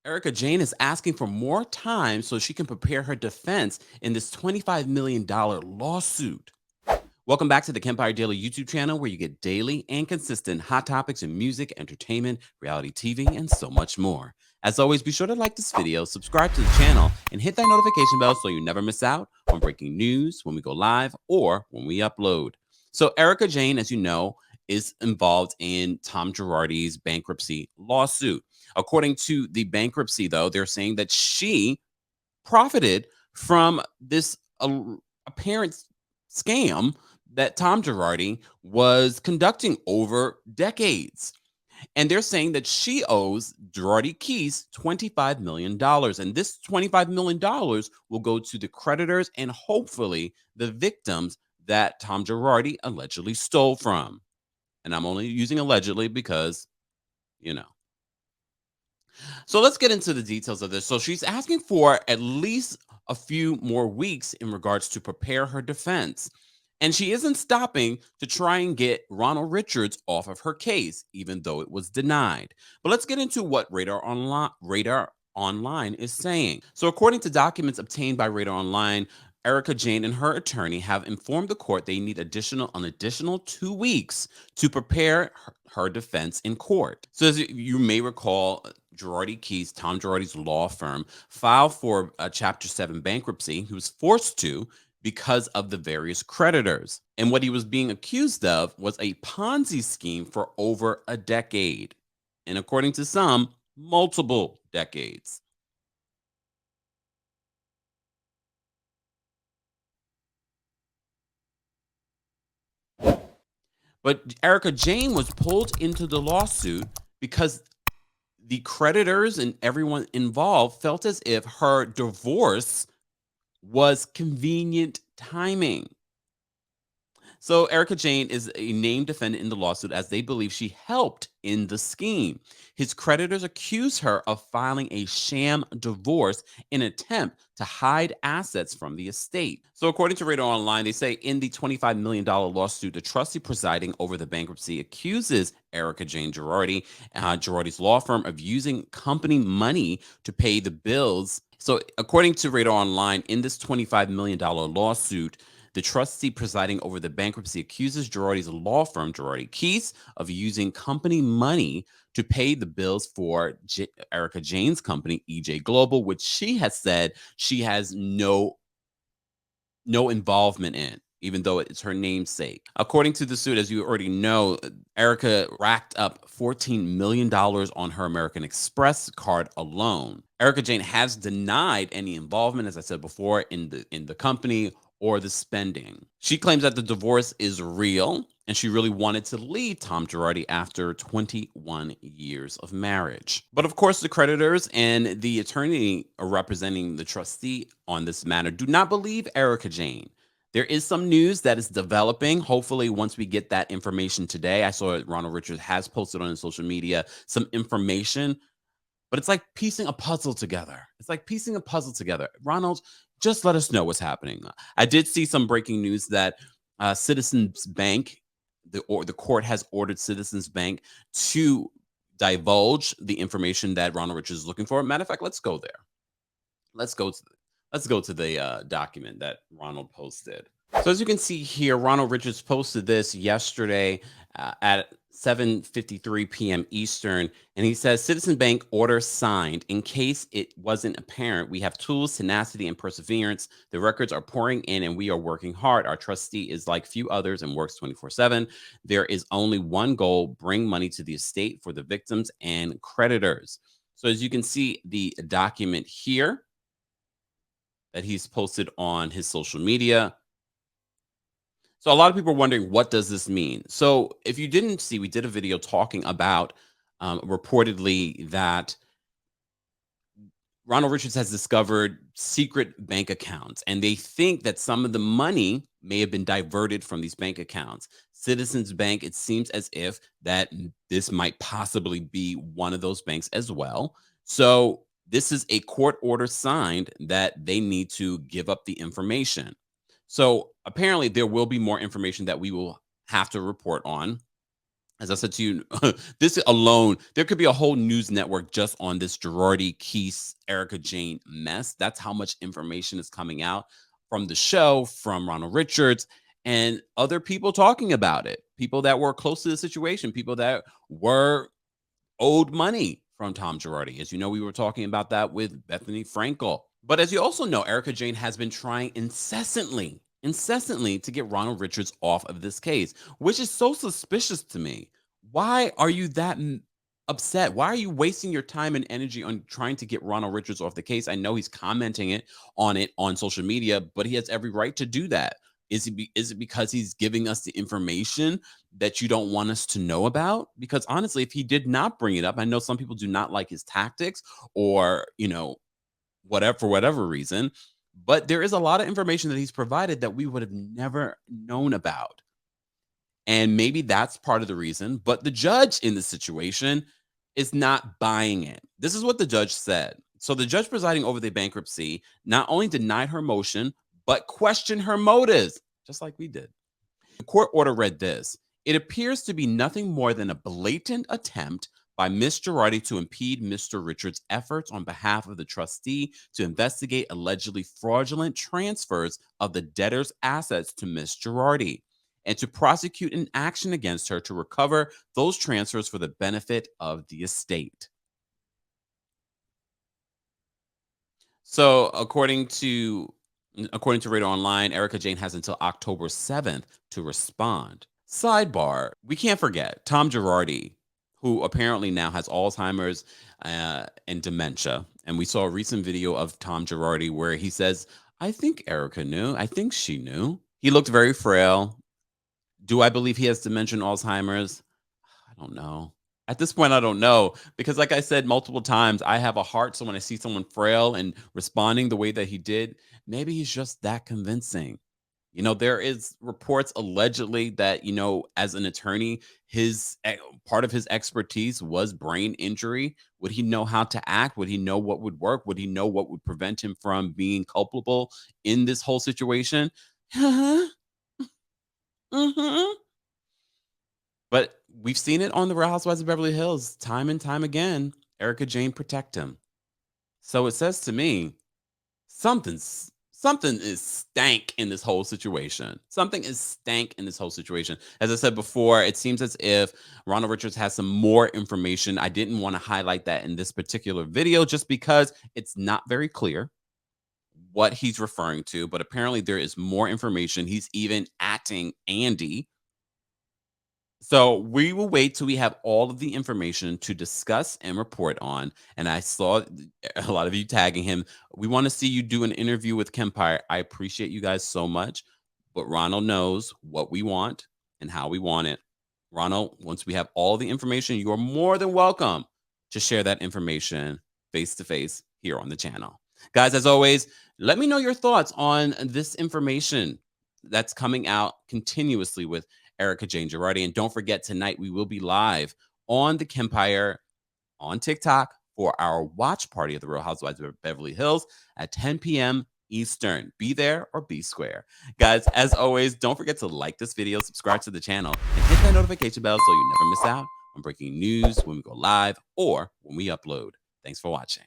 Erika Jayne is asking for more time so she can prepare her defense in this $25 million lawsuit. Welcome back to the Kempire Daily YouTube channel, where you get daily and consistent hot topics in music, entertainment, reality TV, and so much more. As always, be sure to like this video, subscribe to the channel, and hit that notification bell so you never miss out on breaking news when we go live or when we upload. So, Erika Jayne, as you know, is involved in Tom Girardi's bankruptcy lawsuit. According to the bankruptcy, though, they're saying that she profited from this apparent scam that Tom Girardi was conducting over decades. And they're saying that she owes Girardi Keese $25 million. And this $25 million will go to the creditors and hopefully the victims that Tom Girardi allegedly stole from. And I'm only using allegedly because, you know. So let's get into the details of this. So she's asking for at least a few more weeks in regards to prepare her defense. And she isn't stopping to try and get Ronald Richards off of her case, even though it was denied. But let's get into what Radar Online is saying. So according to documents obtained by Radar Online, Erika Jayne and her attorney have informed the court they need an additional 2 weeks to prepare her defense in court. So as you may recall, Girardi Keese, Tom Girardi's law firm, filed for a Chapter 7 bankruptcy. He was forced to because of the various creditors. And what he was being accused of was a Ponzi scheme for over a decade. And according to some, multiple decades. But Erika Jayne was pulled into the lawsuit because the creditors and everyone involved felt as if her divorce was convenient timing. So Erika Jayne is a named defendant in the lawsuit as they believe she helped in the scheme. His creditors accuse her of filing a sham divorce in an attempt to hide assets from the estate. So according to Radar Online, they say in the $25 million lawsuit, the trustee presiding over the bankruptcy accuses Erika Jayne Girardi, Girardi's law firm, of using company money to pay the bills. So according to Radar Online, in this $25 million lawsuit, the trustee presiding over the bankruptcy accuses Girardi's law firm, Girardi Keese, of using company money to pay the bills for Erika Jayne's company, EJ Global, which she has said she has no involvement in, even though it's her namesake. According to the suit, as you already know, Erika racked up $14 million on her American Express card alone. Erika Jayne has denied any involvement, as I said before, in the company or the spending. She claims that the divorce is real and she really wanted to leave Tom Girardi after 21 years of marriage. But of course, the creditors and the attorney representing the trustee on this matter do not believe Erika Jayne. There is some news that is developing. Hopefully, once we get that information today, I saw Ronald Richards has posted on his social media some information, but it's like piecing a puzzle together. It's like piecing a puzzle together. Ronald, just let us know what's happening. I did see some breaking news that Citizens Bank, the court has ordered Citizens Bank to divulge the information that Ronald Richards is looking for. Matter of fact, let's go there. Let's go to the document that Ronald posted. So as you can see here, Ronald Richards posted this yesterday at 7:53 p.m. Eastern, and he says, "Citizen Bank order signed. In case it wasn't apparent, we have tools, tenacity, and perseverance. The records are pouring in, and we are working hard. Our trustee is like few others and works 24/7. There is only one goal: bring money to the estate for the victims and creditors." So as you can see, the document here that he's posted on his social media. So a lot of people are wondering, what does this mean? So if you didn't see, we did a video talking about reportedly that Ronald Richards has discovered secret bank accounts, and they think that some of the money may have been diverted from these bank accounts. Citizens Bank, it seems as if that this might possibly be one of those banks as well. So this is a court order signed that they need to give up the information. So apparently there will be more information that we will have to report on. As I said to you, this alone, there could be a whole news network just on this Girardi Keese, Erika Jayne mess. That's how much information is coming out from the show, from Ronald Richards, and other people talking about it. People that were close to the situation, people that were owed money from Tom Girardi. As you know, we were talking about that with Bethany Frankel. But as you also know, Erika Jayne has been trying incessantly to get Ronald Richards off of this case, which is so suspicious to me. Why are you that upset? Why are you wasting your time and energy on trying to get Ronald Richards off the case? I know he's commenting it on social media, but he has every right to do that. Is it because he's giving us the information that you don't want us to know about? Because honestly, if he did not bring it up, I know some people do not like his tactics or, whatever, for whatever reason, but there is a lot of information that he's provided that we would have never known about. And maybe that's part of the reason, but the judge in the situation is not buying it. This is what the judge said. So the judge presiding over the bankruptcy not only denied her motion, but questioned her motives, just like we did. The court order read this: it appears to be nothing more than a blatant attempt by Ms. Girardi to impede Mr. Richards' efforts on behalf of the trustee to investigate allegedly fraudulent transfers of the debtor's assets to Ms. Girardi and to prosecute an action against her to recover those transfers for the benefit of the estate. So, according to Radar Online, Erika Jayne has until October 7th to respond. Sidebar: we can't forget Tom Girardi, who apparently now has Alzheimer's and dementia. And we saw a recent video of Tom Girardi where he says, "I think Erika knew. I think she knew." He looked very frail. Do I believe he has dementia and Alzheimer's? I don't know. At this point, I don't know because, like I said multiple times, I have a heart. So when I see someone frail and responding the way that he did, maybe he's just that convincing. There is reports allegedly that, as an attorney, part of his expertise was brain injury. Would he know how to act? Would he know what would work? Would he know what would prevent him from being culpable in this whole situation? Uh-huh. Mhm. But we've seen it on the Real Housewives of Beverly Hills time and time again. Erika Jayne protect him. So it says to me, something is stank in this whole situation. Something is stank in this whole situation. As I said before, it seems as if Ronald Richards has some more information. I didn't want to highlight that in this particular video just because it's not very clear what he's referring to, but apparently there is more information. He's even atting Andy. So we will wait till we have all of the information to discuss and report on. And I saw a lot of you tagging him. We want to see you do an interview with Kempire. I appreciate you guys so much. But Ronald knows what we want and how we want it. Ronald, once we have all the information, you are more than welcome to share that information face to face here on the channel. Guys, as always, let me know your thoughts on this information that's coming out continuously with Erika Jayne Girardi. And don't forget, tonight we will be live on the Kempire on TikTok for our watch party of the Real Housewives of Beverly Hills at 10 p.m. Eastern. Be there or be square. Guys, as always, don't forget to like this video, subscribe to the channel, and hit that notification bell so you never miss out on breaking news when we go live or when we upload. Thanks for watching.